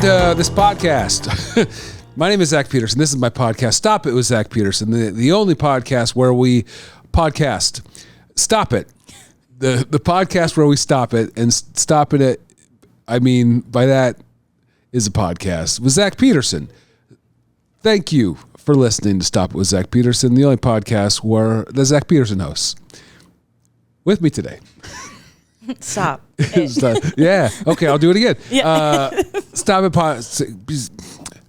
this podcast. My name is Zach Peterson. This is my podcast, Stop It with Zach Peterson, the only podcast where we podcast. Stop it. The podcast where we stop it, and stopping it, I mean, by that is a podcast with Zach Peterson. Thank you for listening to Stop It with Zach Peterson, the only podcast where the Zach Peterson hosts. With me today. Stop. Yeah. Okay, I'll do it again. Yeah. Stop it.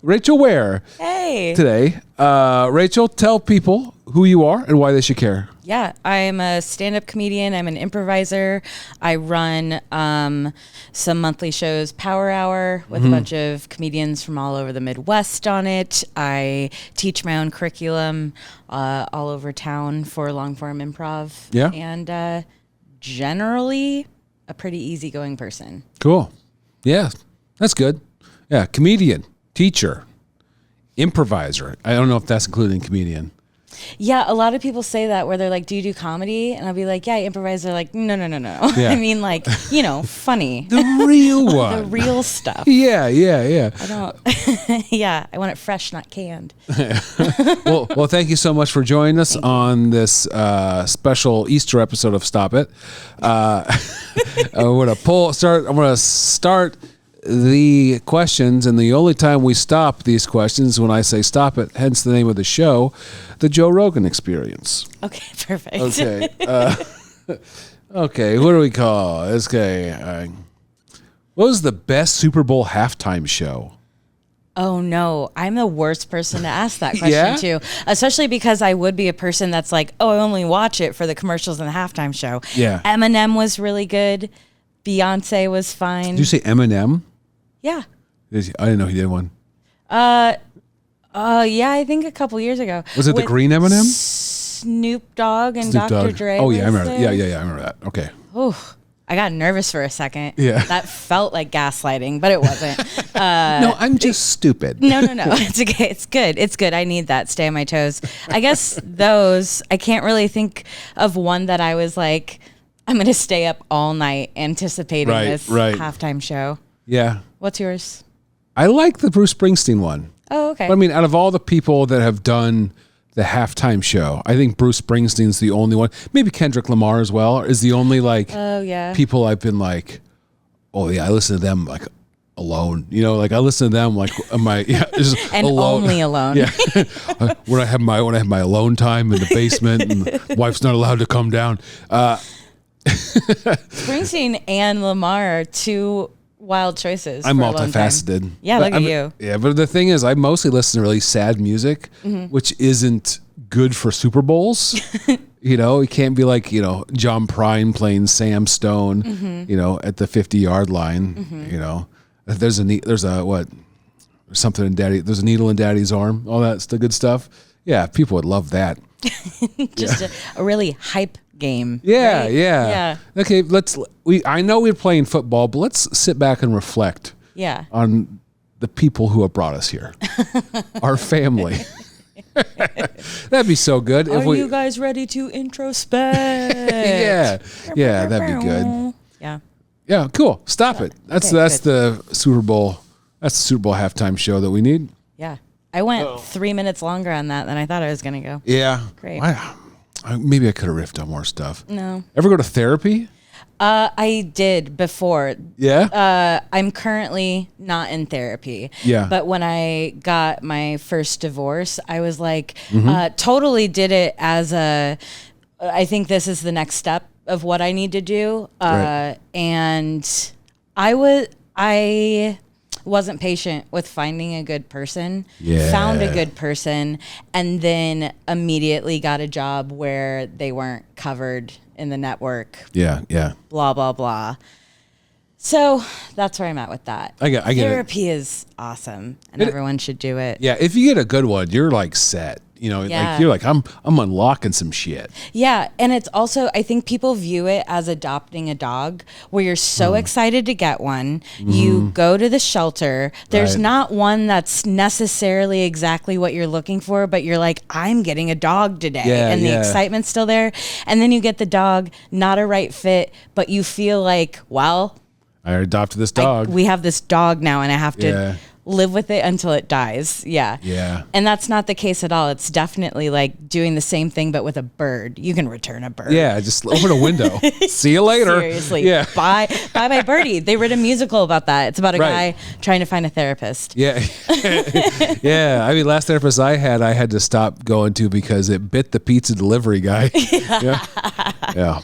Rachel Ware. Hey. Today. Rachel, tell people who you are and why they should care. Yeah, I'm a stand-up comedian. I'm an improviser. I run some monthly shows, Power Hour, with a bunch of comedians from all over the Midwest on it. I teach my own curriculum all over town for long-form improv. Yeah. And generally a pretty easygoing person. Cool. Yeah, that's good. Yeah, comedian, teacher, improviser. I don't know if that's including comedian. Yeah, a lot of people say that where they're like, do you do comedy? And I'll be like, yeah, I improvise. They're like, no. Yeah. I mean, like, funny. The real one. The real stuff. Yeah. I don't. Yeah, I want it fresh, not canned. Well, thank you so much for joining us on this special Easter episode of Stop It. I'm going to start the questions, and the only time we stop these questions is when I say stop it, hence the name of the show, The Joe Rogan Experience. Okay, perfect. Okay. Okay, what do we call it? Okay. What was the best Super Bowl halftime show? Oh, no. I'm the worst person to ask that question to, especially because I would be a person that's like, oh, I only watch it for the commercials and the halftime show. Yeah. Eminem was really good. Beyonce was fine. Did you say Eminem? Yeah. I didn't know he did one. Yeah, I think a couple years ago. Was it the green Eminem? Snoop Dogg and Dr. Dre. Oh, yeah, I remember that. Yeah, I remember that. Okay. Oh, I got nervous for a second. Yeah. That felt like gaslighting, but it wasn't. No, I'm just stupid. No. It's okay. It's good. It's good. I need that. Stay on my toes. I guess I can't really think of one that I was like, I'm going to stay up all night anticipating this halftime show. Yeah. What's yours? I like the Bruce Springsteen one. Oh, okay. But, I mean, out of all the people that have done the halftime show, I think Bruce Springsteen's the only one. Maybe Kendrick Lamar as well is the only people I've been like, oh yeah, I listen to them like alone. I listen to them like just and alone. Only alone. Yeah. when I have my alone time in the basement and the wife's not allowed to come down. Springsteen and Lamar are two wild choices. I'm multifaceted. Yeah, look at you. Yeah, but the thing is, I mostly listen to really sad music, which isn't good for Super Bowls. It can't be like John Prine playing Sam Stone, at the 50-yard line. There's a needle in Daddy's arm. All that's the good stuff. Yeah, people would love that. Just a really hype game. Yeah, right? yeah. Okay, I know we're playing football, but let's sit back and reflect on the people who have brought us here. Our family. That'd be so good. Are you guys ready to introspect? Yeah, that'd be good. Yeah, cool. Stop it. That's the Super Bowl. That's the Super Bowl halftime show that we need. Yeah. I went 3 minutes longer on that than I thought I was going to go. Yeah. Great. Maybe I could have riffed on more stuff. No. Ever go to therapy? I did before. Yeah? I'm currently not in therapy. Yeah. But when I got my first divorce, I was like, totally did it as I think this is the next step of what I need to do. Right. And I wasn't patient with finding a good person, found a good person, and then immediately got a job where they weren't covered in the network. Yeah. Blah, blah, blah. So that's where I'm at with that. I get Therapy is awesome, and everyone should do it. Yeah, if you get a good one, you're like set. Like you're like, I'm unlocking some shit. Yeah, and it's also, I think people view it as adopting a dog, where you're so excited to get one. You go to the shelter. There's not one that's necessarily exactly what you're looking for, but you're like, I'm getting a dog today. And the excitement's still there. And then you get the dog, not a right fit, but you feel like, well, I adopted this dog. We have this dog now, and I have to Yeah. live with it until it dies. Yeah. Yeah. And that's not the case at all. It's definitely like doing the same thing, but with a bird. You can return a bird. Yeah, just open a window. See you later. Seriously. Yeah. Bye bye birdie. They wrote a musical about that. It's about a Right. guy trying to find a therapist. Yeah. Yeah. I mean, last therapist I had to stop going to because it bit the pizza delivery guy. Yeah. Yeah.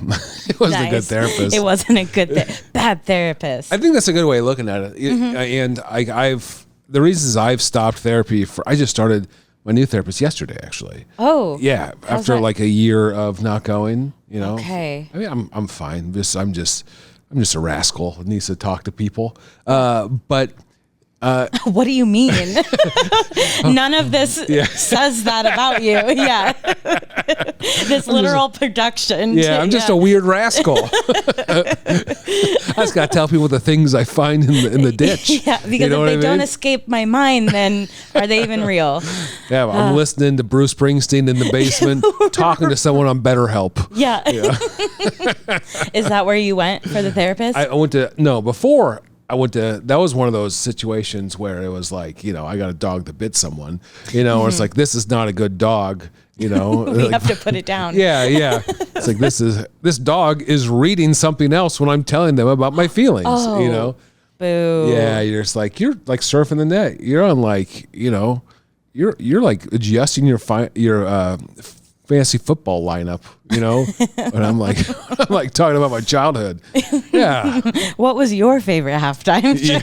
It wasn't a good Nice. therapist. It wasn't a good bad therapist. I think that's a good way of looking at it. Mm-hmm. And I've the reasons I've stopped therapy I just started my new therapist yesterday, actually. Oh. Yeah, How's after that? like a year of not going, you know. Okay. I mean, I'm fine. I'm just a rascal who needs to talk to people. But What do you mean? None of this Yeah. says that about you. Yeah. This literal production. yeah, I'm just a weird rascal. I just got to tell people the things I find in the ditch. Yeah, because You know if they what I don't mean? escape my mind, then are they even real? Yeah, I'm listening to Bruce Springsteen in the basement, talking to someone on BetterHelp. Yeah. Is that where you went for the therapist? Before I went to, that was one of those situations where it was like, you know, I got a dog that bit someone, you know, or it's like, this is not a good dog, you know. we like, have to put it down. yeah, yeah. It's like, this dog is reading something else when I'm telling them about my feelings, you know. Boo. Yeah, you're like surfing the net. You're on like, you know, you're like adjusting your fantasy football lineup, you know. And I'm like talking about my childhood. Yeah, What was your favorite halftime show?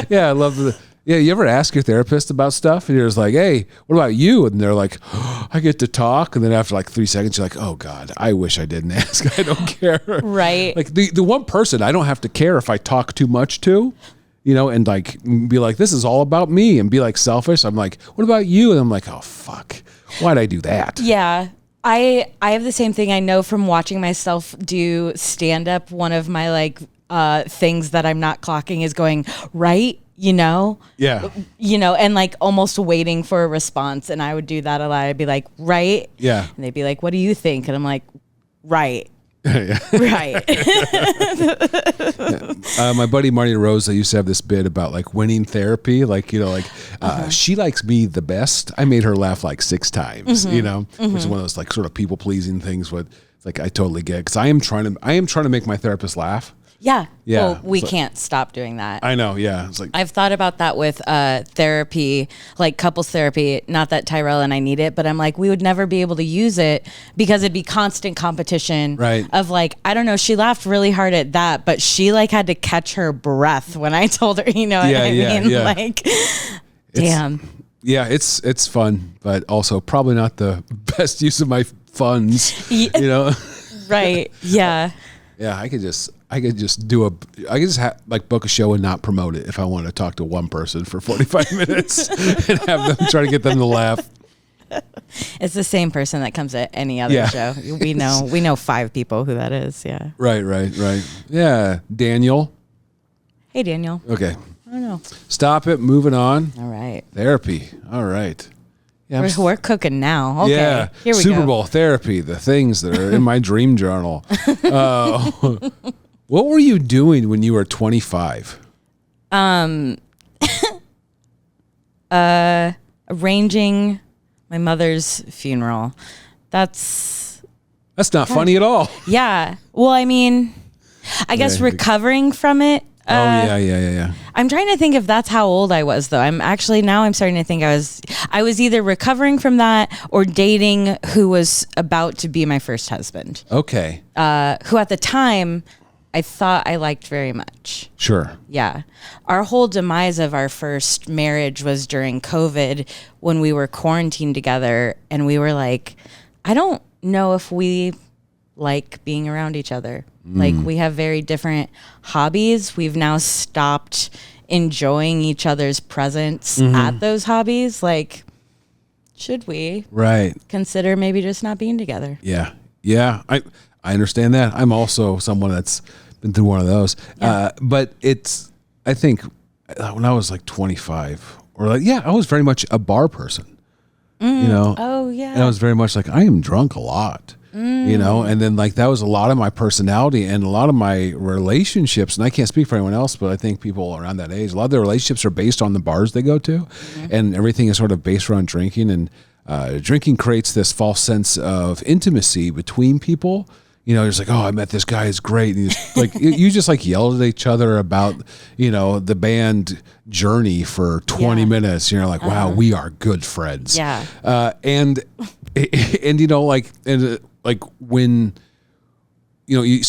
yeah. I love the. Yeah, you ever ask your therapist about stuff and you're just like, hey, what about you? And they're like, I get to talk. And then after like 3 seconds, you're like, oh God, I wish I didn't ask. I don't care. Right. Like the one person I don't have to care if I talk too much to, you know, and like be like, this is all about me and be like selfish. I'm like, what about you? And I'm like, oh fuck, why'd I do that? Yeah. I have the same thing. I know from watching myself do stand up, one of my like things that I'm not clocking is going, right, you know? Yeah. You know, and like almost waiting for a response. And I would do that a lot. I'd be like, right? Yeah. And they'd be like, what do you think? And I'm like, right. Yeah. Right. My buddy Marty Rosa used to have this bit about like winning therapy. Like, you know, like she likes me the best. I made her laugh like 6 times, you know, which is one of those like sort of people pleasing things. But it's like, I totally get it. Cause I am trying to make my therapist laugh. Yeah. Yeah. Well, we So- can't stop doing that. I know. Yeah. It's like, I've thought about that with therapy, like couples therapy. Not that Tyrell and I need it, but I'm like, we would never be able to use it because it'd be constant competition. Right. Of like, I don't know, she laughed really hard at that, but she like had to catch her breath when I told her, you know what I mean? yeah. Like, damn. yeah, it's fun, but also probably not the best use of my funds, Yeah. you know? Right. Yeah. Yeah, I could just like book a show and not promote it if I want to talk to one person for 45 minutes and have them try to get them to laugh. It's the same person that comes at any other Yeah. show. We know 5 people who that is. Yeah. Right. Yeah, Daniel. Hey, Daniel. Okay, I don't know. stop it. Moving on. All right. Therapy. All right. Yeah, We're cooking now. Okay. yeah. Here we Super go. Bowl therapy. The things that are in my dream journal. What were you doing when you were 25? Arranging my mother's funeral. That's That's not funny at all. yeah. Well, I mean, I guess Yeah. recovering from it. Yeah. I'm trying to think if that's how old I was though. I'm starting to think I was either recovering from that or dating who was about to be my first husband. Okay. Who at the time I thought I liked very much. Sure. Yeah. Our whole demise of our first marriage was during COVID when we were quarantined together and we were like, I don't know if we like being around each other. Like we have very different hobbies. We've now stopped enjoying each other's presence at those hobbies. Like, should we Right. consider maybe just not being together? Yeah. Yeah. I understand that. I'm also someone that's been through one of those. Yeah. But I think when I was like 25 I was very much a bar person, you know? Oh yeah. And I was very much like, I am drunk a lot. you know, and then like that was a lot of my personality and a lot of my relationships. And I can't speak for anyone else, but I think people around that age, a lot of their relationships are based on the bars they go to, and everything is sort of based around drinking. And drinking creates this false sense of intimacy between people. You know, it's like, oh, I met this guy, he's great. And you just like yelled at each other about, you know, the band Journey for 20 minutes. You're like, wow, we are good friends. Yeah. And you know, like when, you know, you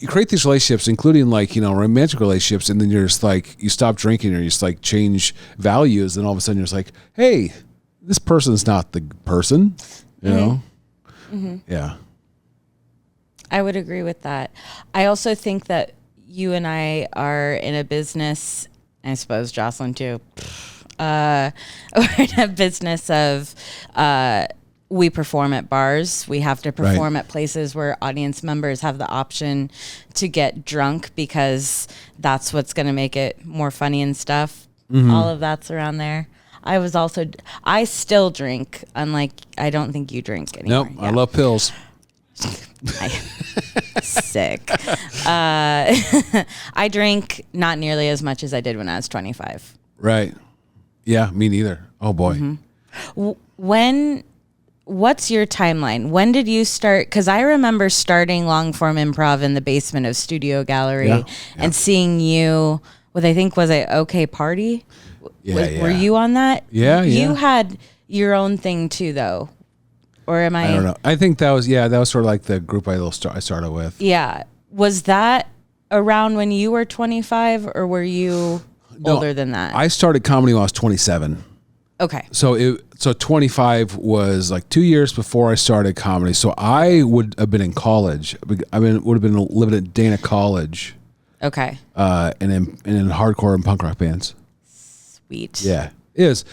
create these relationships, including like, you know, romantic relationships. And then you're just like, you stop drinking or you just like change values. And all of a sudden you're just like, hey, this person's not the person, you know? Yeah. I would agree with that. I also think that you and I are in a business, I suppose Jocelyn too, we're in a business of we perform at bars. We have to perform at places where audience members have the option to get drunk because that's what's going to make it more funny and stuff. All of that's around there. I still drink, unlike, I don't think you drink anymore. Nope, I love pills. Sick. I drink not nearly as much as I did when I was 25. Right. Yeah, me neither. Oh boy. What's your timeline? When did you start? Because I remember starting long form improv in the basement of Studio Gallery and seeing you with, I think, was it OK Party? Were you on that? Yeah. You had your own thing too, though. Or am I? I don't know. I think that was sort of like the group I started with. Yeah. Was that around when you were 25 or were you older than that? I started comedy when I was 27. Okay. So 25 was like 2 years before I started comedy. So I would have been in college. Would have been living at Dana College. Okay. And in hardcore and punk rock bands. Sweet. Yeah. It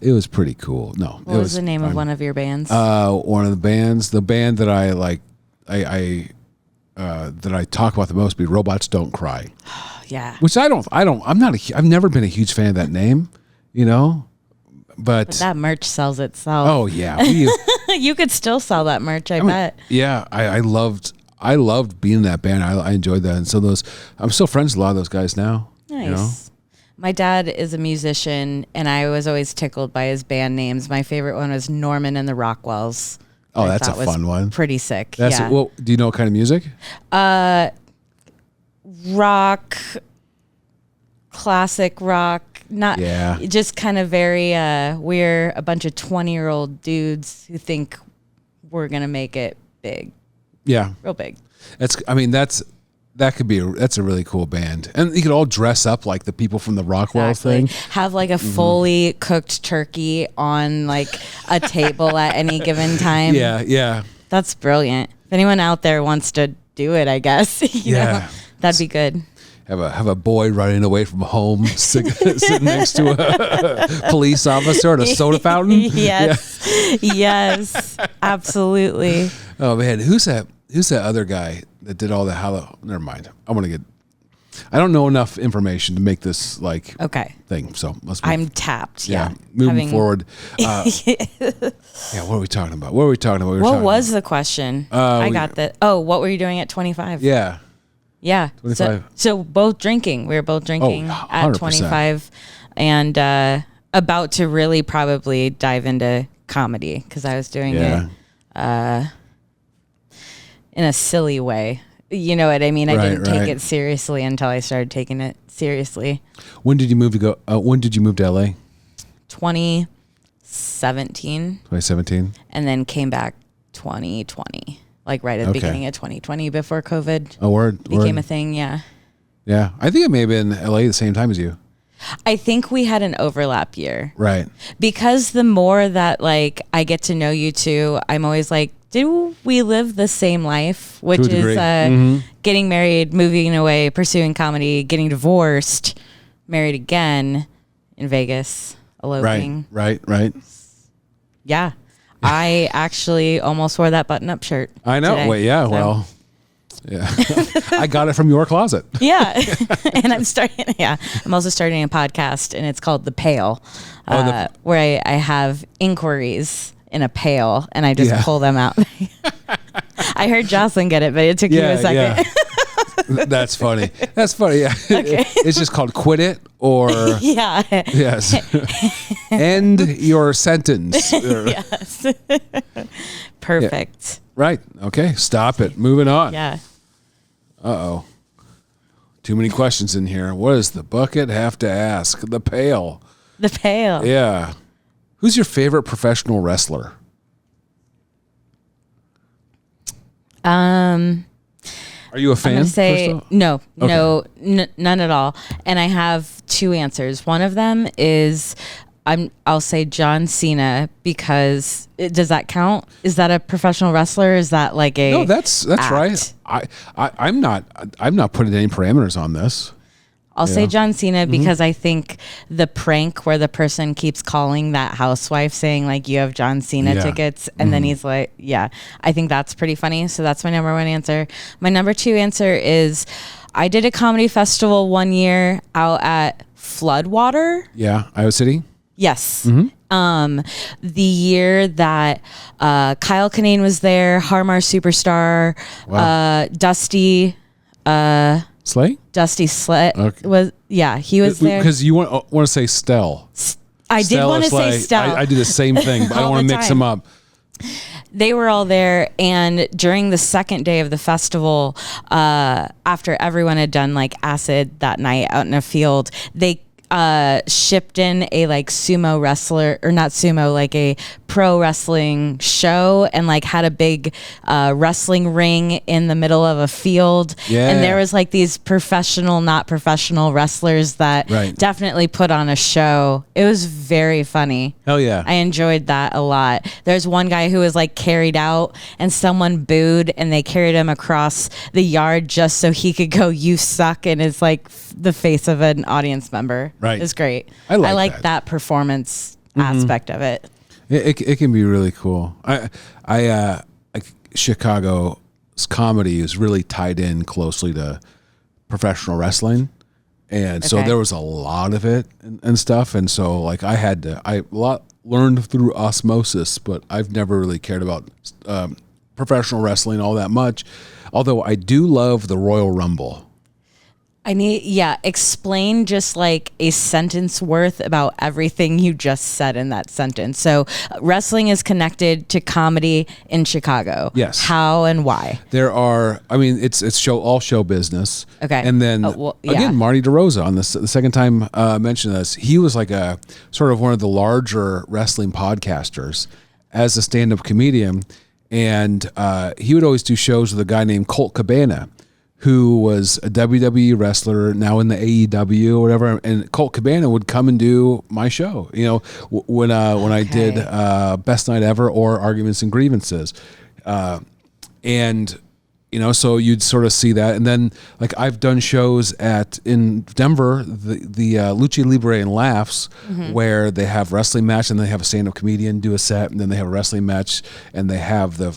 was pretty cool. No. What was the name of one of your bands? One of the bands, the band that I like, that I talk about the most, be Robots Don't Cry. Yeah. Which I've never been a huge fan of that name, you know, but that merch sells itself. Oh yeah. You could still sell that merch. I bet. Yeah. I loved being in that band. I enjoyed that. And so I'm still friends with a lot of those guys now. Nice. You know? My dad is a musician, and I was always tickled by his band names. My favorite one was Norman and the Rockwells. Oh, that's a fun one. Pretty sick. Do you know what kind of music? Rock, classic rock. Just kind of very. We're a bunch of 20-year-old dudes who think we're gonna make it big. Yeah, real big. That's a really cool band, and you could all dress up like the people from the Rockwell thing. Have like a fully cooked turkey on like a table at any given time. Yeah. That's brilliant. If anyone out there wants to do it, I guess you know, that'd be good. Have a boy running away from home, sitting next to a police officer at a soda fountain. Yes, absolutely. Oh man, who's that other guy that did all the never mind. I don't know enough information to make this like thing. So I'm tapped. Moving forward. What are we talking about? What was the question? I got that. Oh, what were you doing at 25? Yeah. 25. So both drinking. We were both drinking at 25 and about to really probably dive into comedy because I was doing it in a silly way. You know what I mean? I didn't take it seriously until I started taking it seriously. When did you move to LA? 2017. 2017. And then came back 2020. Like right at the beginning of 2020 before COVID became a thing. Yeah. Yeah. I think I may have been in LA at the same time as you. I think we had an overlap year. Right. Because the more that like I get to know you two, I'm always like, do we live the same life? Which is getting married, moving away, pursuing comedy, getting divorced, married again in Vegas, eloping. Right. Yeah. I actually almost wore that button-up shirt. I know. Today, well, I got it from your closet. Yeah. And I'm also starting a podcast, and it's called The Pail, where I have inquiries in a pail, and I just pull them out. I heard Jocelyn get it, but it took you a second. That's funny. That's funny. Yeah. Okay. It's just called quit it or yeah. Yes. End your sentence. Yes. Perfect. Yeah. Right. Okay. Stop it. Moving on. Yeah. Uh-oh. Too many questions in here. What does the bucket have to ask? The pail. The pail. Yeah. Who's your favorite professional wrestler? Are you a fan? I'm gonna say no, none at all. And I have two answers. One of them is I'll say John Cena because does that count? Is that a professional wrestler? Is that like a No, that's act? right. I'm not putting any parameters on this. I'll say John Cena because I think the prank where the person keeps calling that housewife saying like you have John Cena tickets and then he's like, I think that's pretty funny. So that's my number one answer. My number two answer is I did a comedy festival one year out at Floodwater. Yeah, Iowa City. Yes. The year that Kyle Kinane was there, Harmar Superstar, Dusty Slay? Dusty Sled was he was there because you want to say Stell. I did want to say Stell. I do the same thing, but I don't want to mix them up. They were all there, and during the second day of the festival, after everyone had done like acid that night out in a field, they shipped in a like sumo wrestler or not sumo, like a pro wrestling show and like had a big wrestling ring in the middle of a field. Yeah. And there was like these professional, not professional wrestlers that definitely put on a show. It was very funny. Hell yeah. I enjoyed that a lot. There's one guy who was like carried out and someone booed and they carried him across the yard just so he could go, "You suck," and it's like the face of an audience member. Right. It's great. I like that performance aspect of it. It can be really cool. Chicago's comedy is really tied in closely to professional wrestling. And so there was a lot of it and stuff. And so like I learned through osmosis, but I've never really cared about professional wrestling all that much. Although I do love the Royal Rumble. Explain just like a sentence worth about everything you just said in that sentence. So wrestling is connected to comedy in Chicago. Yes. How and why? It's all show business. Okay. And then again, Marty DeRosa on this, the second time mentioned this, he was like a sort of one of the larger wrestling podcasters as a stand-up comedian. And he would always do shows with a guy named Colt Cabana, who was a WWE wrestler, now in the AEW or whatever. And Colt Cabana would come and do my show, when I did Best Night Ever or Arguments and Grievances. So you'd sort of see that. And then like I've done shows in Denver, the Lucha Libre and Laughs, where they have wrestling match and they have a stand-up comedian do a set, and then they have a wrestling match and they have a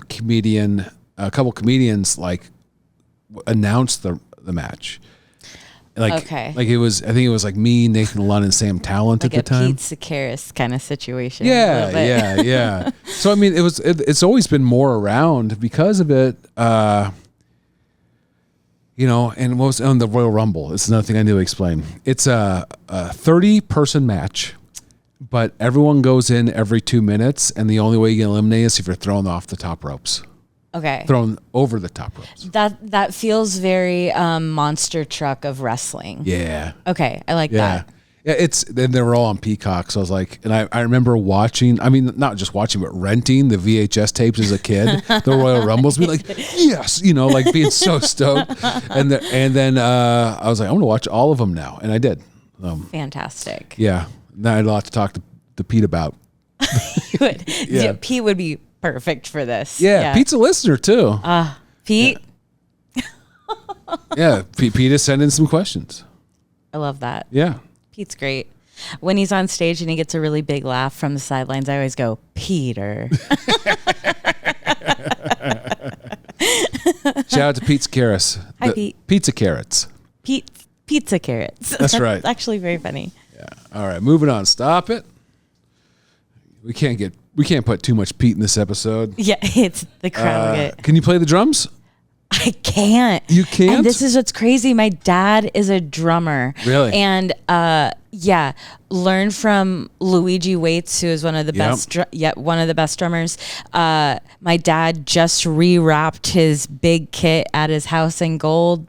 couple comedians like announce the match. I think it was like me, Nathan Lunn, and Sam Talent like at the time. Pete Sekeres kind of situation. Yeah. So I mean, it's always been more around because of it. And what was on the Royal Rumble? It's another thing I need to explain. It's a 30-person match, but everyone goes in every 2 minutes, and the only way you get eliminated is if you're thrown off the top ropes. Okay. Thrown over the top ropes. That feels very monster truck of wrestling. Yeah. Okay, I like that. Yeah, they were all on Peacock, so I was like, and I remember watching, not just watching, but renting the VHS tapes as a kid, the Royal Rumbles, being like, yes, like being so stoked. And then I was like, I'm going to watch all of them now, and I did. Fantastic. Yeah, now I had a lot to talk to Pete about. Pete would be perfect for this. Yeah, Pete's a listener too. Pete? Yeah, Pete is sending some questions. I love that. Yeah. Pete's great. When he's on stage and he gets a really big laugh from the sidelines, I always go, Peter. Shout out to Pete Sekeres. Hi, Pete. Pizza Carrots. Pizza Carrots. That's right. It's actually very funny. Yeah. All right, moving on. Stop it. We can't get We can't put too much Pete in this episode. Yeah, it's the crowd. Can you play the drums? I can't. You can't? And this is what's crazy. My dad is a drummer. Really? And learned from Luigi Waits, who is one of the best drummers. My dad just rewrapped his big kit at his house in gold.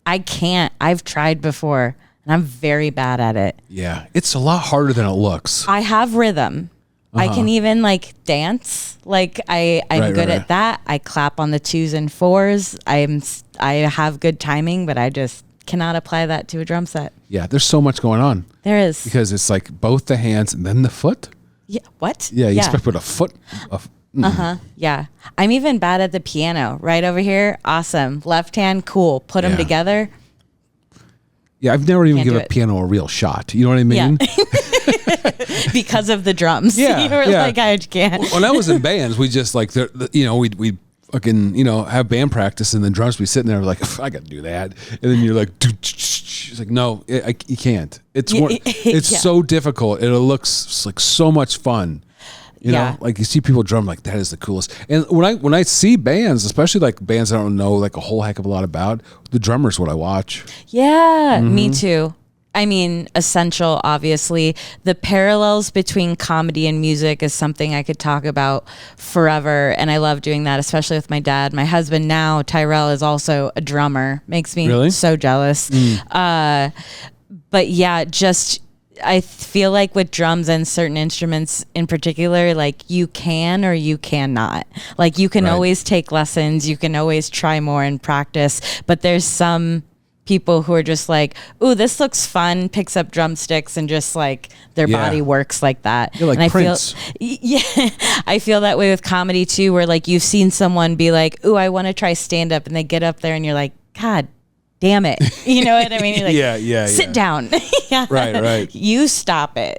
I can't. I've tried before, and I'm very bad at it. Yeah, it's a lot harder than it looks. I have rhythm. I can even dance. I'm good at that. I clap on the 2s and 4s. I have good timing, but I just cannot apply that to a drum set. Yeah, there's so much going on. There is. Because it's both the hands and then the foot. Yeah. What? Yeah, you expect to put a foot. Yeah. I'm even bad at the piano. Right over here. Awesome. Left hand. Cool. Put them together. Yeah, I've never even given a piano a real shot. You know what I mean? Yeah. Because of the drums. Yeah. You were like, I can't. When I was in bands, we just we'd fucking, have band practice and then drums be sitting there like, I got to do that. And then you're like, it's like, no, you can't. It's so difficult. It looks like so much fun. You know, you see people drum that is the coolest. And when I see bands, especially bands I don't know a whole heck of a lot about, the drummer's what I watch. Yeah, me too. I mean, essential, obviously. The parallels between comedy and music is something I could talk about forever. And I love doing that, especially with my dad. My husband now, Tyrell, is also a drummer. Makes me so jealous. But yeah, I feel like with drums and certain instruments in particular, you can or you cannot. You can always take lessons. You can always try more and practice. But there's some people who are just ooh, this looks fun, picks up drumsticks and just their body works like that. You're and Prince. I feel that way with comedy too, where you've seen someone be ooh, I want to try stand up, and they get up there and you're like, God damn it. You know what I mean? You're sit down. Right. You stop it.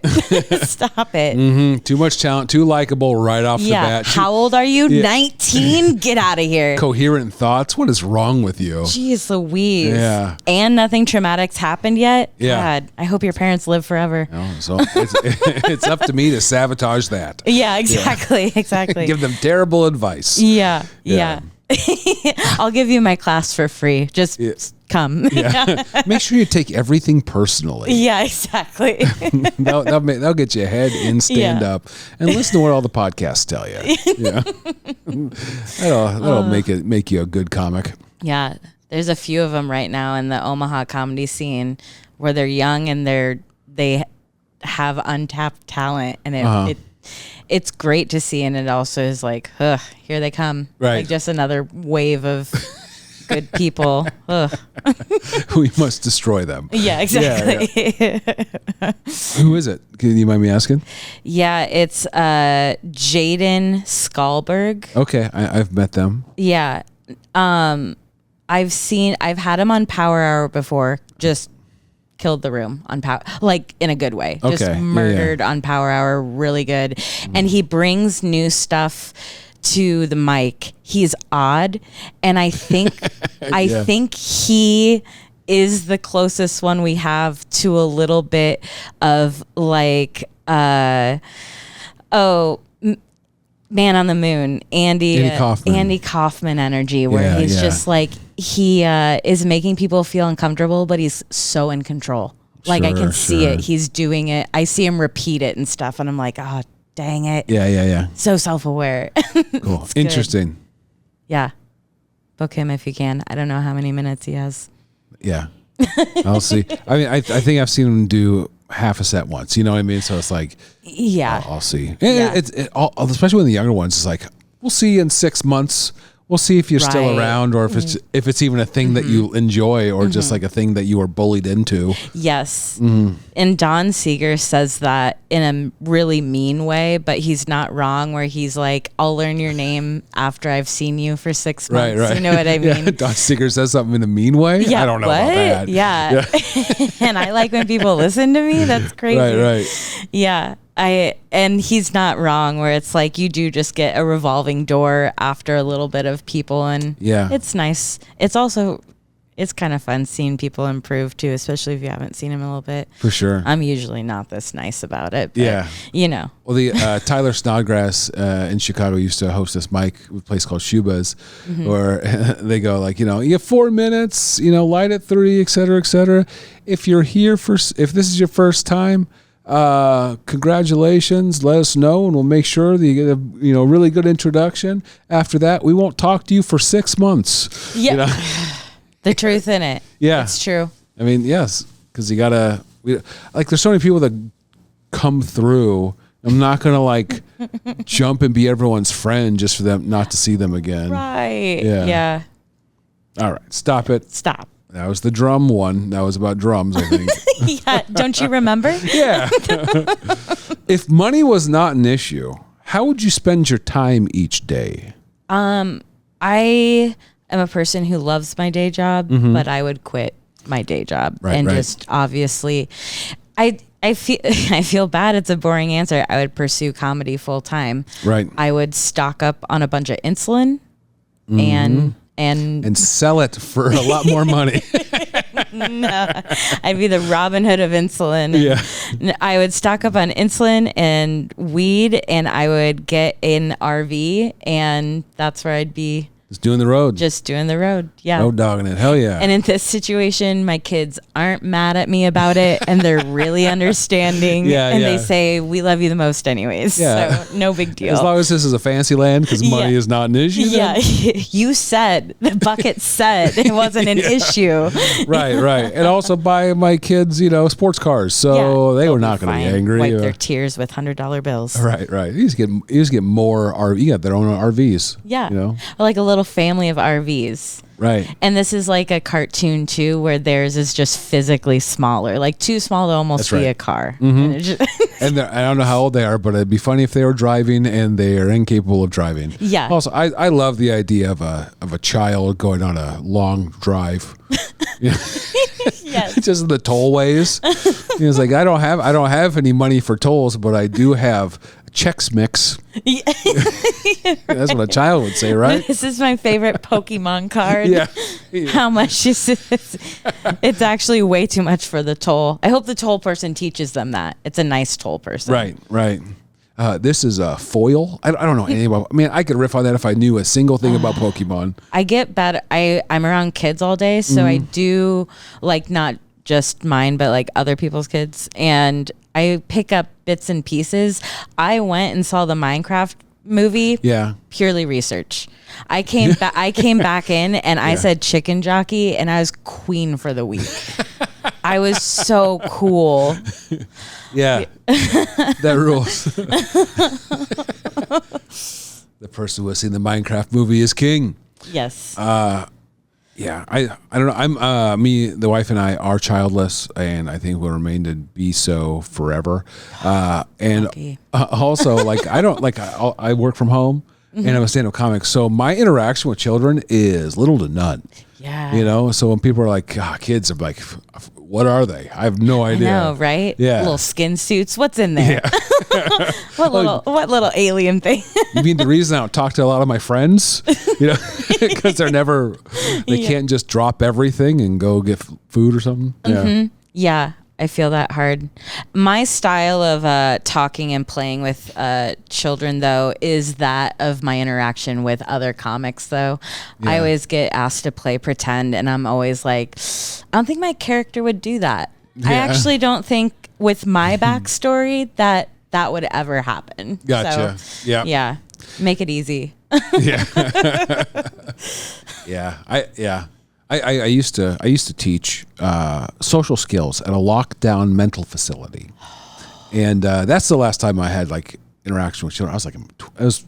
Stop it. Mm-hmm. Too much talent, too likable right off the bat. How old are you? 19? Get out of here. Coherent thoughts. What is wrong with you? Jeez Louise. Yeah. And nothing traumatic's happened yet? Yeah. God, I hope your parents live forever. No, so it's up to me to sabotage that. Yeah, exactly. Exactly. Give them terrible advice. Yeah. I'll give you my class for free. Just come. Yeah. Make sure you take everything personally. Yeah, exactly. That'll get you ahead in stand up and listen to what all the podcasts tell you. Yeah. That'll make you a good comic. Yeah. There's a few of them right now in the Omaha comedy scene where they're young and they have untapped talent, and it's great to see, and it also is here they come. Right. Just another wave of good people. We must destroy them. Yeah, exactly. Yeah. Who is it? Can you mind me asking? Yeah, it's Jaden Skalberg. Okay, I've met them. Yeah. I've had him on Power Hour before, just killed the room on Power, in a good way. Okay. Just murdered on Power Hour, really good. And he brings new stuff to the mic. He's odd, and I think I think he is the closest one we have to a little bit of Man on the Moon, Andy Kaufman energy, where he's just he is making people feel uncomfortable, but he's so in control. I can see it. He's doing it. I see him repeat it and stuff, and I'm like, oh, dang it. Yeah. So self-aware. Cool. Interesting. Yeah. Book him if you can. I don't know how many minutes he has. Yeah. I'll see. I mean, I think I've seen him do half a set once. You know what I mean? So it's I'll see. Yeah. Especially when the younger ones, it's we'll see you in 6 months. We'll see if you're still around, or if it's even a thing that you enjoy, or just a thing that you were bullied into. Yes. And Don Seeger says that in a really mean way, but he's not wrong, where he's I'll learn your name after I've seen you for 6 months. Right. You know what I mean? Yeah. Don Seeger says something in a mean way? Yeah, I don't know about that. Yeah. And I like when people listen to me. That's crazy. Right. Yeah. And he's not wrong, where it's you do just get a revolving door after a little bit of people, and it's nice. It's also it's kind of fun seeing people improve too, especially if you haven't seen them in a little bit. For sure. I'm usually not this nice about it. But, Yeah. you know. Well, the Tyler Snodgrass in Chicago used to host this mic with a place called Shuba's, where they go like, you have 4 minutes, light at 3, et cetera, et cetera. If you're here if this is your first time, congratulations, let us know and we'll make sure that you get a really good introduction. After that, we won't talk to you for 6 months. Yeah. The truth in it. Yeah. It's true. I mean, yes, because you gotta there's so many people that come through. I'm not gonna jump and be everyone's friend just for them not to see them again. Right. Yeah. All right, stop it. Stop. That was the drum one. That was about drums, I think. Yeah. Don't you remember? Yeah. If money was not an issue, how would you spend your time each day? I am a person who loves my day job, but I would quit my day job just obviously, I feel bad. It's a boring answer. I would pursue comedy full time. Right. I would stock up on a bunch of insulin and sell it for a lot more money. No, I'd be the Robin Hood of insulin. Yeah. I would stock up on insulin and weed, and I would get an RV, and that's where I'd be. Just doing the road. Just doing the road. Yeah. No dogging it. Hell yeah. And in this situation, my kids aren't mad at me about it, and they're really understanding. They say, we love you the most anyways. Yeah. So no big deal. As long as this is a fancy land, because money is not an issue. Yeah. You said, the bucket said it wasn't an issue. Right. And also buy my kids, sports cars. So they were not going to be angry. Wipe their tears with $100 bills. Right. You just get more RV. You got their own RVs. Yeah. Like a little family of RVs. Right. And this is like a cartoon too, where theirs is just physically smaller, like too small to almost be a car. And I don't know how old they are, but it'd be funny if they were driving and they are incapable of driving. Yeah. Also, I love the idea of a child going on a long drive. Yes. Just the tollways. It's like I don't have any money for tolls, but I do have Chex Mix. That's what a child would say, right? This is my favorite Pokemon card. Yeah. How much is this? It's actually way too much for the toll. I hope the toll person teaches them that. It's a nice toll person. Right. This is a foil. I don't know anything about. I mean, I could riff on that if I knew a single thing about Pokemon. I get bad. I'm around kids all day, so I do not just mine, but other people's kids, and I pick up bits and pieces. I went and saw the Minecraft movie. Yeah. Purely research. I came back in and I said chicken jockey, and I was queen for the week. I was so cool. Yeah. That rules. The person who has seen the Minecraft movie is king. Yes. Yeah, I don't know. I'm me, the wife and I are childless, and I think will remain to be so forever. And also, I don't I work from home, and I'm a stand-up comic, so my interaction with children is little to none. Yeah. So when people are like, kids, I'm like, what are they? I have no idea. I know, right? Yeah. Little skin suits. What's in there? Yeah. What little alien thing? You mean the reason I don't talk to a lot of my friends? Because they can't just drop everything and go get food or something. Yeah. Yeah. I feel that hard. My style of talking and playing with children, though, is that of my interaction with other comics, though. Yeah. I always get asked to play pretend, and I'm always like, I don't think my character would do that. Yeah. I actually don't think with my backstory that would ever happen. Gotcha. So, yeah. Make it easy. Yeah. I used to teach social skills at a lockdown mental facility, and that's the last time I had interaction with children. I was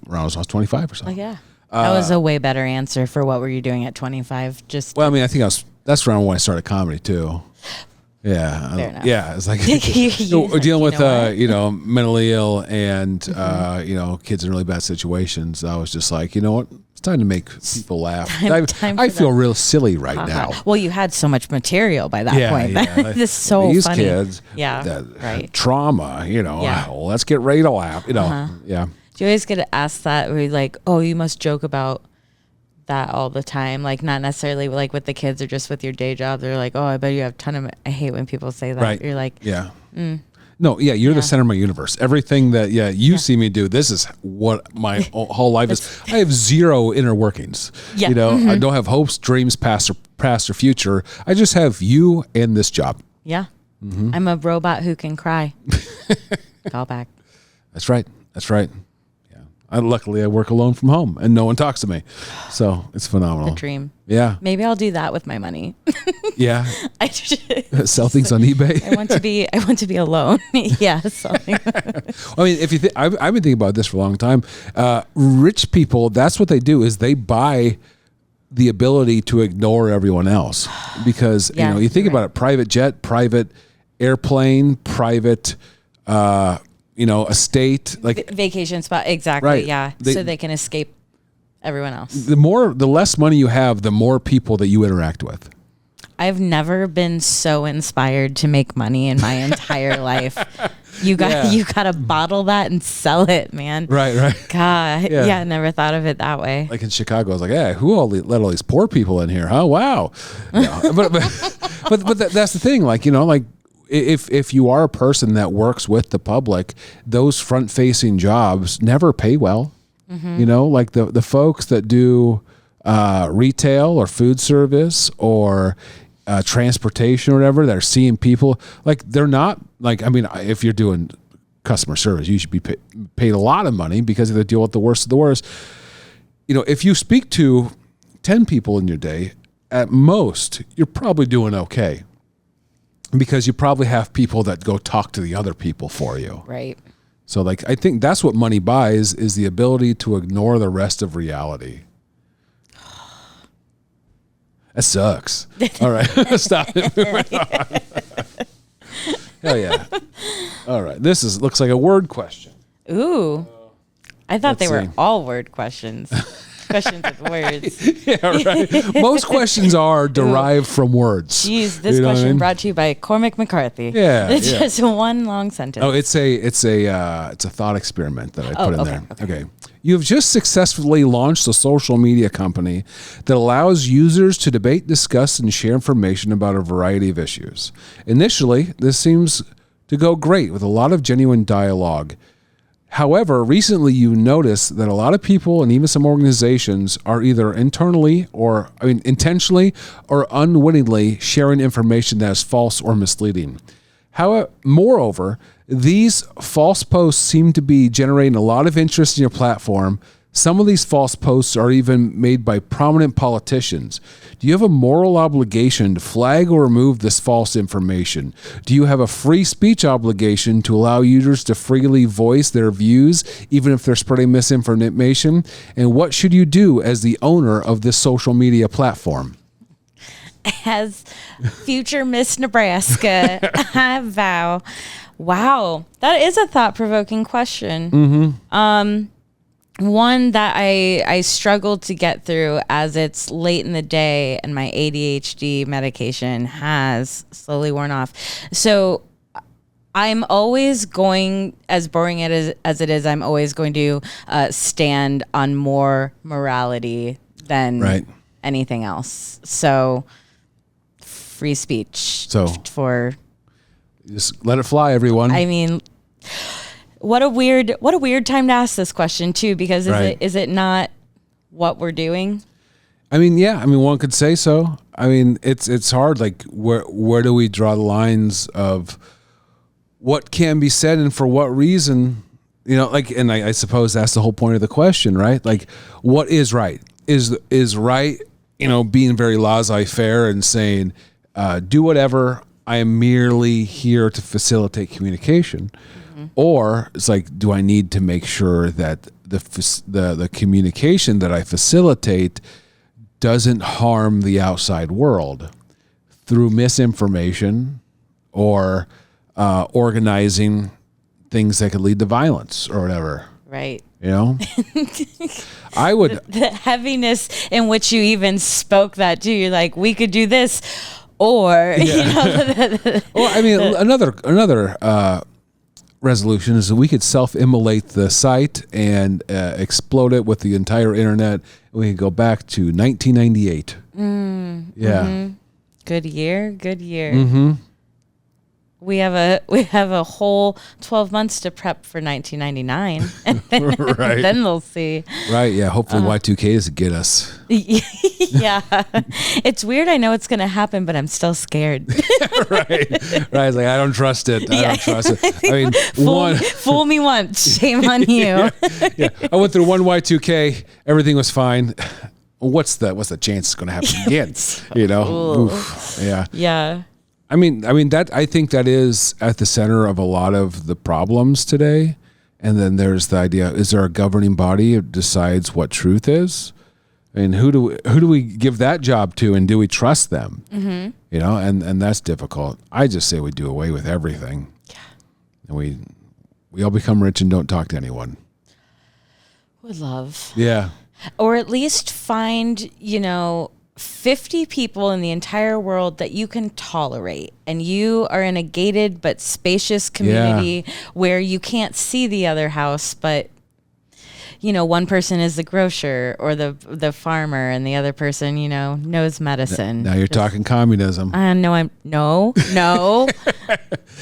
around when I was 25 or something. Oh, yeah, that was a way better answer for what were you doing at 25? Well, I mean, I think that's around when I started comedy too. Yeah, fair enough. Yeah, it's like we're dealing with mentally ill and kids in really bad situations. I was just like, you know what? It's time to make people laugh. I feel real silly right now. Well, you had so much material by that point. Yeah. This is so these funny. Kids, right. Trauma. Well, let's get ready to laugh. Yeah. Do you always get asked that? Where you're like, oh, you must joke about that all the time. Like not necessarily like with the kids or just with your day job. They're like, oh, I bet you have a ton of, I hate when people say that. Right. You're like, yeah. No, yeah, you're the center of my universe. Everything that you see me do, this is what my whole life is. I have zero inner workings. Yeah. You know, I don't have hopes, dreams, past or future. I just have you and this job. Yeah. I'm a robot who can cry. Call back. That's right. Yeah. Luckily, I work alone from home and no one talks to me. So it's phenomenal. The dream. Yeah. Maybe I'll do that with my money. Yeah. Sell things on eBay. I want to be alone. Yeah. I mean, if you think, I've been thinking about this for a long time. Rich people, that's what they do is they buy the ability to ignore everyone else because, you think about it, private jet, private airplane, private, estate, like vacation spot. Exactly. Right. Yeah. So they can escape everyone else. The less money you have, the more people that you interact with. I've never been so inspired to make money in my entire life. You got to bottle that and sell it, man. Right. God, yeah, never thought of it that way. Like in Chicago, I was like, "Yeah, let all these poor people in here, huh? Wow." No, but that's the thing. Like if you are a person that works with the public, those front-facing jobs never pay well. Like the folks that do retail or food service or transportation or whatever, that are seeing people, like they're not like, I mean, if you're doing customer service, you should be paid a lot of money because they deal with the worst of the worst. If you speak to 10 people in your day, at most, you're probably doing okay because you probably have people that go talk to the other people for you. Right. So like, I think that's what money buys is the ability to ignore the rest of reality. That sucks. All right. Stop it. Hell yeah. All right. This looks like a word question. Ooh. I thought they were all word questions. Questions with words. Yeah, right. Most questions are derived from words. Jeez, this question brought to you by Cormac McCarthy. Yeah. It's just one long sentence. Oh, it's a thought experiment that I put in there. Okay. You have just successfully launched a social media company that allows users to debate, discuss, and share information about a variety of issues. Initially, this seems to go great with a lot of genuine dialogue. However, recently you notice that a lot of people and even some organizations are either intentionally or unwittingly sharing information that is false or misleading. However, moreover, these false posts seem to be generating a lot of interest in your platform. Some of these false posts are even made by prominent politicians. Do you have a moral obligation to flag or remove this false information? Do you have a free speech obligation to allow users to freely voice their views, even if they're spreading misinformation? And what should you do as the owner of this social media platform? As future Miss Nebraska, I vow. Wow, that is a thought-provoking question. Mm-hmm. One that I struggled to get through as it's late in the day and my ADHD medication has slowly worn off. So I'm always going, as boring as it is, I'm always going to stand on more morality than anything else. So free speech. So for just let it fly, everyone. I mean, what a weird time to ask this question too, because is it not what we're doing? I mean, yeah. I mean, one could say so. I mean, it's hard. Like, where do we draw the lines of what can be said and for what reason? And I suppose that's the whole point of the question, right? Like, what is right? Is right? Being very laissez-faire and saying, do whatever. I am merely here to facilitate communication. Mm-hmm. Or it's like, do I need to make sure that the communication that I facilitate doesn't harm the outside world through misinformation or organizing things that could lead to violence or whatever. Right. I would. The heaviness in which you even spoke that too. You're like, we could do this. Or, well, I mean, another resolution is that we could self-immolate the site and explode it with the entire internet. We can go back to 1998. Yeah. Mm-hmm. Good year. Mm-hmm. We have a whole 12 months to prep for 1999, and Right. then they'll see. Right. Yeah. Hopefully Y2K doesn't get us. Yeah, it's weird. I know it's going to happen, but I'm still scared. Right. It's like, I don't trust it. I don't trust it. I mean, fool me once, shame on you. Yeah. I went through one Y2K. Everything was fine. What's the chance it's going to happen again? You know? Oof. Yeah. Yeah. I mean that I think that is at the center of a lot of the problems today. And then there's the idea: is there a governing body that decides what truth is? I mean, who do we give that job to, and do we trust them? Mm-hmm. You know, and that's difficult. I just say we do away with everything, and we all become rich and don't talk to anyone. Would love. Yeah. Or at least find, 50 people in the entire world that you can tolerate, and you are in a gated but spacious community where you can't see the other house, but one person is the grocer or the farmer, and the other person, knows medicine. Now you're talking communism. No. No.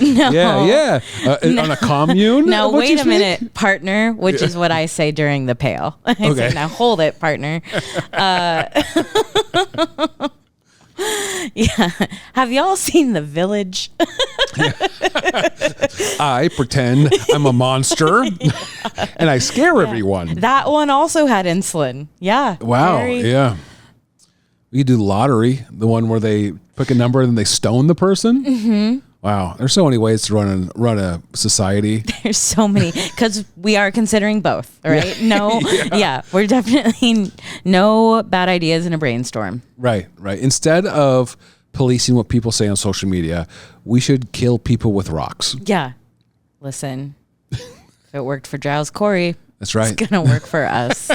Yeah. On a commune? Now, What'd wait you a say? minute, partner, which is what I say during the pail. I say, now hold it, partner. Yeah. Have y'all seen The Village? I pretend I'm a monster and I scare everyone. That one also had insulin. Yeah. Wow. Yeah. We could do the lottery, the one where they pick a number and then they stone the person. Mm-hmm. Wow. There's so many ways to run a society. There's so many, because we are considering both, right? Yeah. No. Yeah. We're definitely no bad ideas in a brainstorm. Right. Instead of policing what people say on social media, we should kill people with rocks. Yeah. Listen, if it worked for Giles Corey, that's right. It's going to work for us.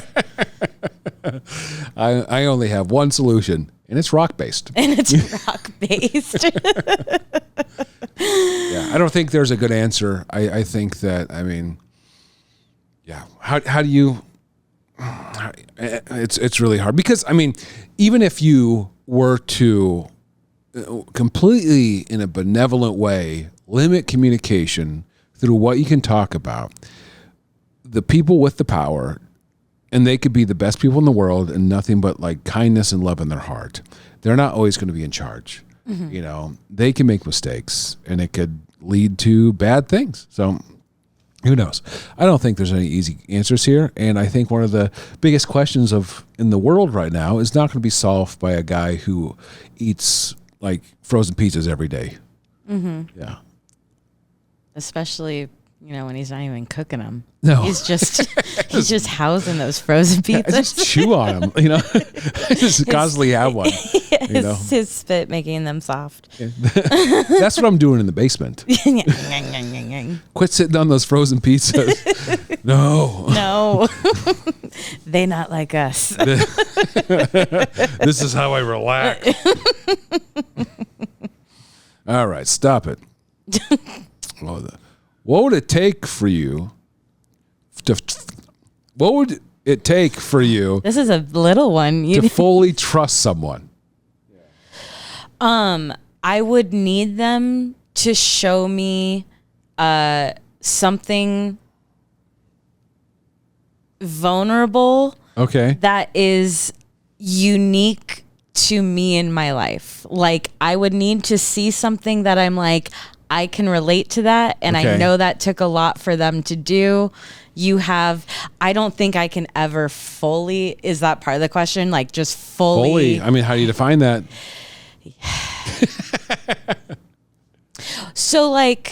I only have one solution, and it's rock-based. Yeah, I don't think there's a good answer. I think that, how do you, it's really hard because, even if you were to completely in a benevolent way limit communication through what you can talk about, the people with the power, and they could be the best people in the world and nothing but like kindness and love in their heart, they're not always going to be in charge. Mm-hmm. They can make mistakes and it could lead to bad things. So who knows? I don't think there's any easy answers here. And I think one of the biggest questions in the world right now is not going to be solved by a guy who eats like frozen pizzas every day. Mm-hmm. Yeah. Especially, when he's not even cooking them. No. He's just housing those frozen pizzas. I just chew on them, I just constantly have one. His spit making them soft. Yeah. That's what I'm doing in the basement. Quit sitting on those frozen pizzas. No. They not like us. This is how I relax. All right, stop it. What would it take for you what would it take for you? This is a little one. To fully trust someone. I would need them to show me something vulnerable. Okay. That is unique to me in my life. Like, I would need to see something that I'm like, I can relate to that. And I know that took a lot for them to do. I don't think I can ever fully, is that part of the question? Like just fully. How do you define that? So and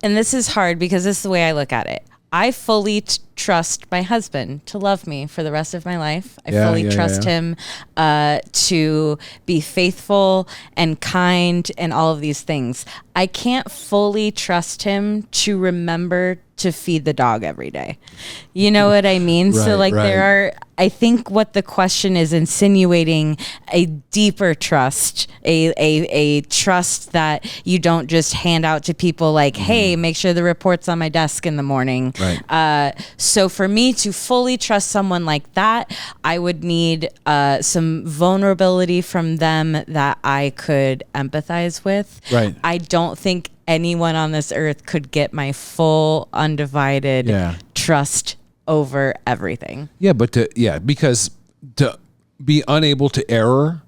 this is hard because this is the way I look at it. I fully trust my husband to love me for the rest of my life. I fully trust him to be faithful and kind and all of these things. I can't fully trust him to remember to feed the dog every day. You know what I mean? Right, so I think what the question is insinuating a deeper trust, a trust that you don't just hand out to people like, hey, make sure the report's on my desk in the morning. Right. So for me to fully trust someone like that, I would need some vulnerability from them that I could empathize with. Right. I don't think anyone on this earth could get my full undivided trust over everything. Yeah, because to be unable to err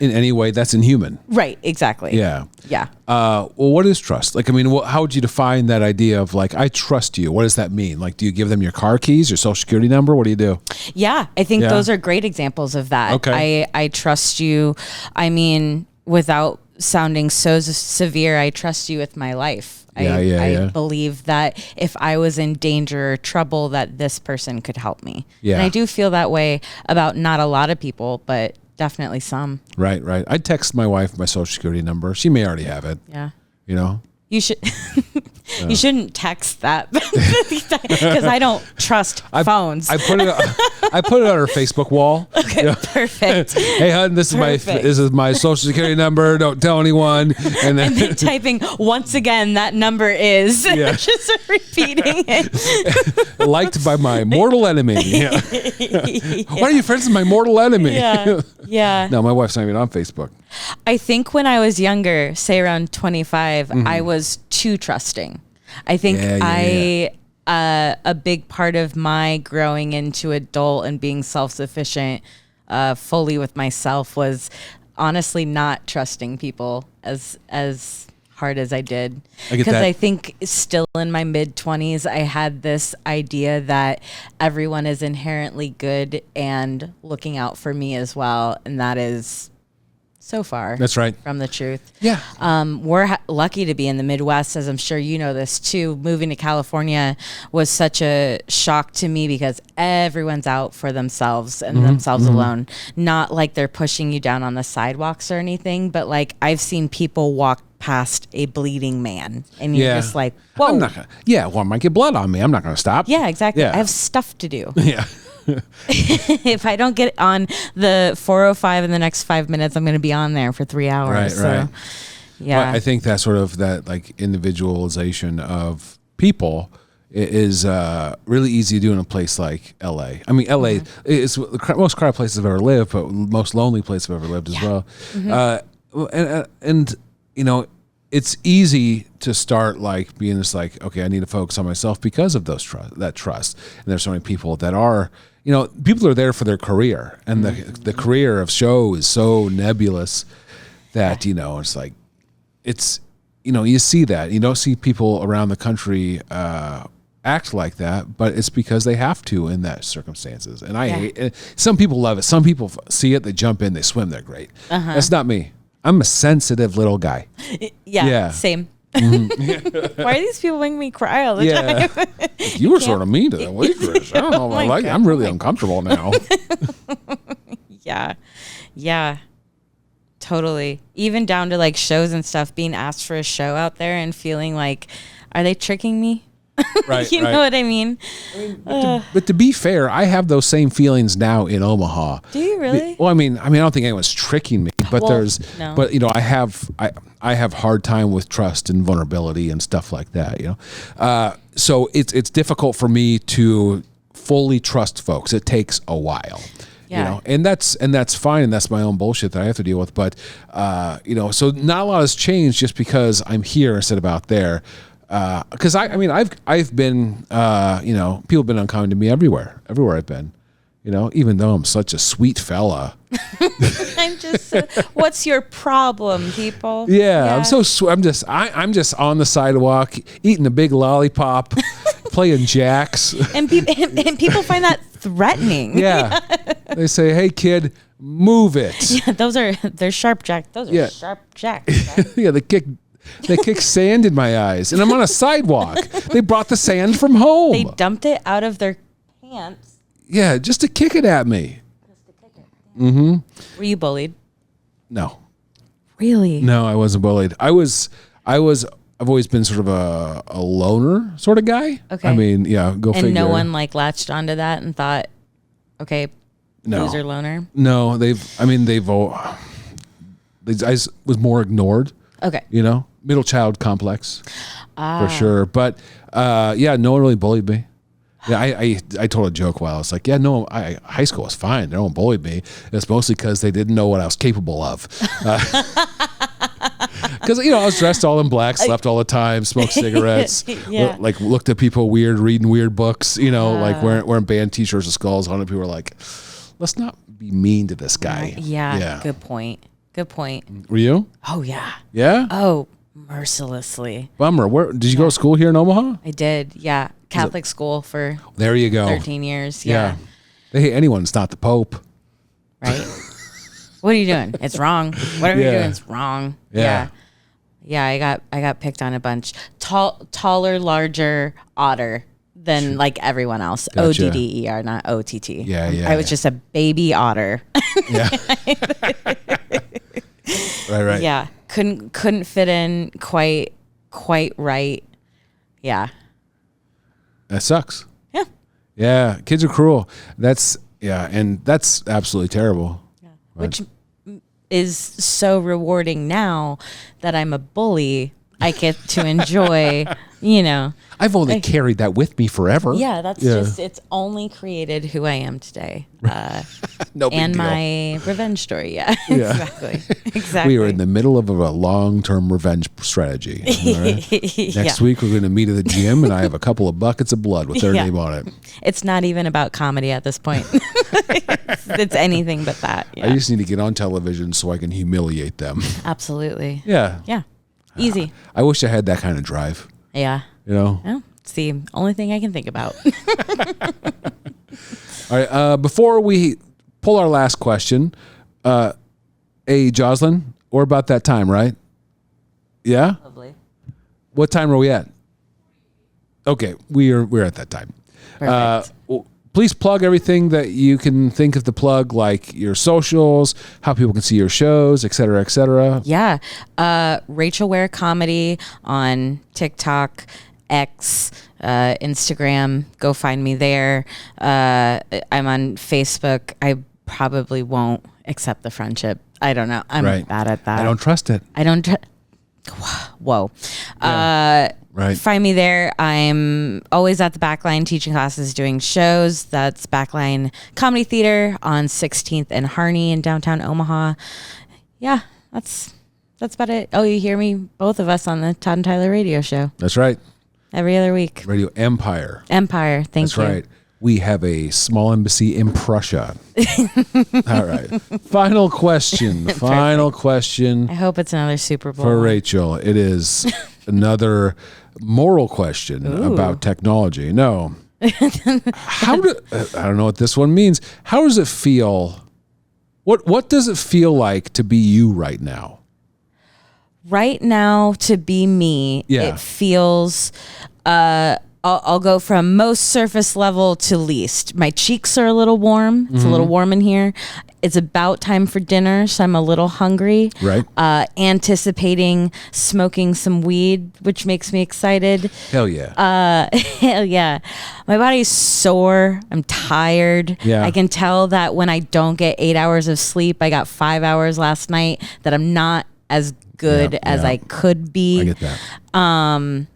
in any way, that's inhuman. Right, exactly. Yeah. Yeah. Well, what is trust? Like, I mean, how would you define that idea of like, I trust you? What does that mean? Like, do you give them your car keys, your social security number? What do you do? Yeah, I think those are great examples of that. Okay. I trust you. I mean, without sounding so severe, I trust you with my life. I believe that if I was in danger or trouble, that this person could help me. Yeah. And I do feel that way about not a lot of people, but definitely some. Right. I text my wife my social security number. She may already have it. Yeah. You know? You should. You shouldn't text that because I don't trust phones. I put it on her Facebook wall. Okay, you know? Perfect. Hey, hun, this is my social security number. Don't tell anyone. And then typing once again that number is just repeating it. Liked by my mortal enemy. Yeah. Why are you friends with my mortal enemy? Yeah. No, my wife's not even on Facebook. I think when I was younger, say around 25, I was too trusting. I think a big part of my growing into adult and being self-sufficient fully with myself was honestly not trusting people as hard as I did. Because I think still in my mid-20s, I had this idea that everyone is inherently good and looking out for me as well. And that is so far that's right from the truth. Yeah. We're lucky to be in the Midwest, as I'm sure you know this too. Moving to California was such a shock to me because everyone's out for themselves and themselves alone. Not like they're pushing you down on the sidewalks or anything, but like I've seen people walk past a bleeding man and you're just like, whoa. I'm not gonna, I might get blood on me. I'm not going to stop. Yeah, exactly. I have stuff to do. Yeah. If I don't get on the 405 in the next 5 minutes, I'm going to be on there for 3 hours. Right. Yeah. But I think that sort of that like individualization of people is really easy to do in a place like LA. I mean, LA is the most crowded place I've ever lived, but most lonely place I've ever lived as well. And you know, it's easy to start like being just like, okay, I need to focus on myself because of that trust. And there's so many people that are, you know, people are there for their career, and the career of show is so nebulous that, you know, it's like, it's, you know, you see that. You don't see people around the country act like that, but it's because they have to in that circumstances. And I hate it. Some people love it. Some people see it, they jump in, they swim, they're great. That's not me. I'm a sensitive little guy. Yeah. Same. Why are these people making me cry all the time? You were sort of mean to the waitress. I don't know. I'm really uncomfortable now. Yeah. Totally. Even down to like shows and stuff, being asked for a show out there and feeling like, are they tricking me? Right. You know what I mean? But to be fair, I have those same feelings now in Omaha. Do you really? Well, I mean, I don't think anyone's tricking me, but but you know, I have hard time with trust and vulnerability and stuff like that. You know, so it's difficult for me to fully trust folks. It takes a while. You know, and that's fine, and that's my own bullshit that I have to deal with. But you know, so not a lot has changed just because I'm here instead of out there. Because I've been, you know, people have been unkind to me everywhere I've been, you know, even though I'm such a sweet fella. I'm just, what's your problem, people? Yeah. I'm so, I'm just on the sidewalk eating a big lollipop, playing jacks. And people find that threatening. Yeah. They say, hey kid, move it. Yeah. They're sharp jacks. Those are sharp jacks. Right? Yeah. They kick sand in my eyes, and I'm on a sidewalk. They brought the sand from home. They dumped it out of their pants. Yeah, just to kick it at me. Were you bullied? No. Really? No, I wasn't bullied. I've always been sort of a loner sort of guy. Okay. I mean, go figure. And no one like latched onto that and thought, okay, loser loner? No, I was more ignored. Okay. You know, middle child complex for sure. But no one really bullied me. Yeah, I told a joke while I was like, yeah, no, high school was fine. No one bullied me. It's mostly because they didn't know what I was capable of. Because I was dressed all in black, slept all the time, smoked cigarettes, looked at people weird, reading weird books. Like wearing band T-shirts with skulls on it. People were like, let's not be mean to this guy. Yeah. Good point. Were you? Oh yeah. Yeah. Oh, mercilessly. Bummer. Where did you go to school here in Omaha? I did. Yeah, Catholic school for. There you go. 13 years. Yeah. They hate anyone. It's not the Pope. Right. What are you doing? It's wrong. Whatever you're doing, it's wrong. Yeah. I got picked on a bunch. Taller, larger otter than like everyone else. Gotcha. ODDER, not OTT. Yeah. I was just a baby otter. Yeah. Right. Yeah. Couldn't fit in quite right. Yeah. That sucks. Yeah. Yeah. Kids are cruel. And that's absolutely terrible. Yeah. Which is so rewarding now that I'm a bully. I get to enjoy, I've only carried that with me forever. Yeah, just, it's only created who I am today. No big and deal. My revenge story. Yeah. Exactly. We are in the middle of a long-term revenge strategy. All right? Next week, we're going to meet at the gym, and I have a couple of buckets of blood with their name on it. It's not even about comedy at this point. It's anything but that. Yeah. I just need to get on television so I can humiliate them. Absolutely. Yeah. Yeah. Easy. I wish I had that kind of drive. Yeah. Well, it's the only thing I can think about. All right. Before we pull our last question, Jocelyn, we're about that time, right? Yeah. Lovely. What time are we at? Okay, we're at that time. Perfect. Please plug everything that you can think of to plug, like your socials, how people can see your shows, et cetera, et cetera. Yeah. Rachel Ware Comedy on TikTok, X, Instagram. Go find me there. I'm on Facebook. I probably won't accept the friendship. I don't know. I'm bad at that. I don't trust it. Whoa. Right. Find me there. I'm always at the Backline teaching classes, doing shows. That's Backline Comedy Theater on 16th and Harney in downtown Omaha. Yeah, that's about it. Oh, you hear me, both of us on the Todd and Tyler radio show. That's right. Every other week. Radio Empire. Thank you. That's right. We have a small embassy in Prussia. All right. Final question. Final question. I hope it's another Super Bowl. For Rachel. It is another moral question about technology. No. I don't know what this one means. How does it feel? What does it feel like to be you right now? Right now, to be me, it feels... I'll go from most surface level to least. My cheeks are a little warm. It's a little warm in here. It's about time for dinner, so I'm a little hungry. Right. Anticipating smoking some weed, which makes me excited. Hell yeah. Hell yeah. My body's sore. I'm tired. Yeah. I can tell that when I don't get 8 hours of sleep, I got 5 hours last night, that I'm not as good as I could be. I get that.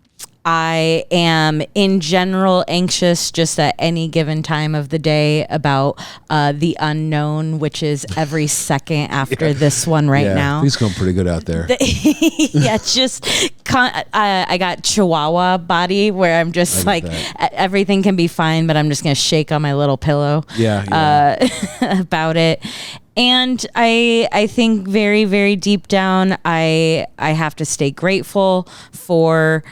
I am in general anxious just at any given time of the day about the unknown, which is every second after this one now. He's going pretty good out there. It's just I got Chihuahua body where I'm just like everything can be fine, but I'm just gonna shake on my little pillow. About it. And I think very, very deep down, I have to stay grateful for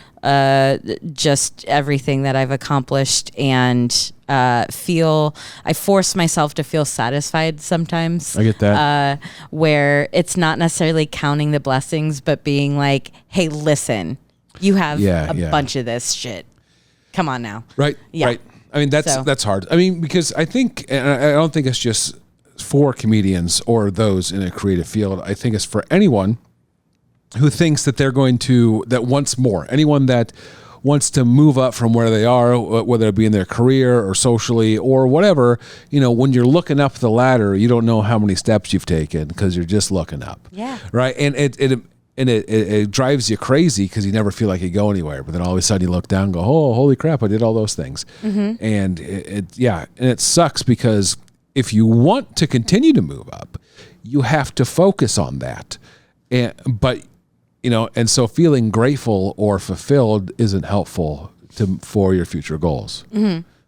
just everything that I've accomplished, and I force myself to feel satisfied sometimes. I get that. Where it's not necessarily counting the blessings, but being like, hey, listen, you have a bunch of this shit. Come on now. Right. Yeah. Right. I mean, that's hard. I mean, because I think, and I don't think it's just for comedians or those in a creative field. I think it's for anyone who thinks that that wants more. Anyone that wants to move up from where they are, whether it be in their career or socially or whatever, when you're looking up the ladder, you don't know how many steps you've taken because you're just looking up. Yeah. Right. And And it drives you crazy because you never feel like you go anywhere. But then all of a sudden you look down and go, oh, holy crap, I did all those things. And it sucks because if you want to continue to move up, you have to focus on that. But so feeling grateful or fulfilled isn't helpful for your future goals.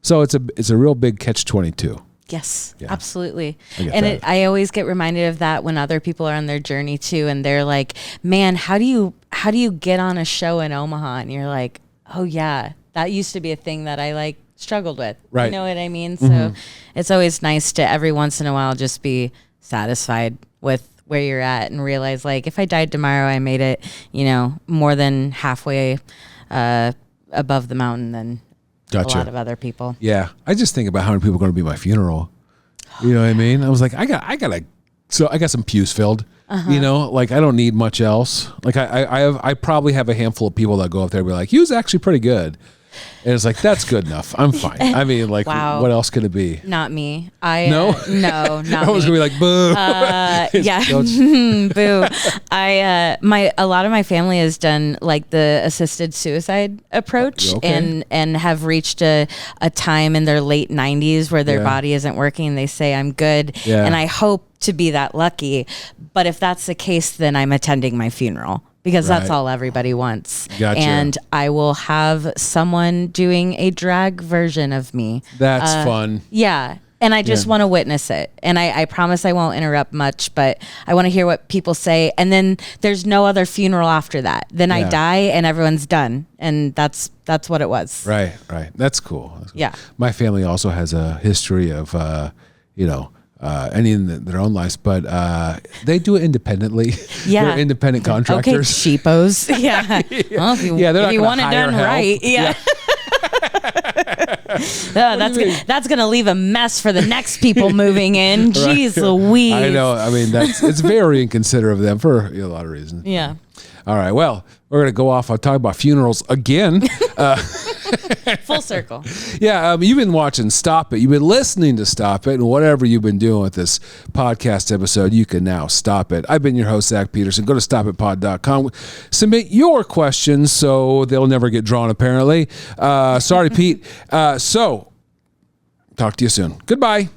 So it's a real big catch-22. Yes, Yeah. absolutely. And I always get reminded of that when other people are on their journey too, and they're like, man, how do you get on a show in Omaha? And you're like, oh yeah, that used to be a thing that I like struggled with. Right. You know what I mean? So it's always nice to every once in a while just be satisfied with where you're at and realize, like, if I died tomorrow, I made it, more than halfway above the mountain than a lot of other people. Yeah. I just think about how many people are going to be at my funeral. You know what I mean? I was like, I got some pews filled, like I don't need much else. Like I probably have a handful of people that go up there and be like, he was actually pretty good. And it's like, that's good enough. I'm fine. I mean, like, wow. What else could it be? Not me. No, not I was me. gonna be like, boo. Yeah, boo. A lot of my family has done like the assisted suicide approach, Okay. and have reached a time in their late 90s where their body isn't working. They say, I'm good, and I hope to be that lucky. But if that's the case, then I'm attending my funeral. Because that's all everybody wants. Gotcha. And I will have someone doing a drag version of me. That's fun. Yeah. And I just want to witness it. And I promise I won't interrupt much, but I want to hear what people say. And then there's no other funeral after that. Then I die and everyone's done. And that's what it was. Right. That's cool. Yeah. My family also has a history of, ending their own lives, but they do it independently. Yeah. They're independent Okay, contractors. sheepos. Yeah. Well, if you want it done right. Yeah. That's gonna leave a mess for the next people moving in. Jeez Louise. I know. I mean, it's very inconsiderate of them for a lot of reasons. Yeah. All right. Well, we're gonna go off on talking about funerals again. Full circle. Yeah, you've been watching Stop It. You've been listening to Stop It, and whatever you've been doing with this podcast episode, you can now stop it. I've been your host, Zach Peterson. Go to stopitpod.com. Submit your questions so they'll never get drawn, apparently. Sorry, Pete. So, talk to you soon. Goodbye.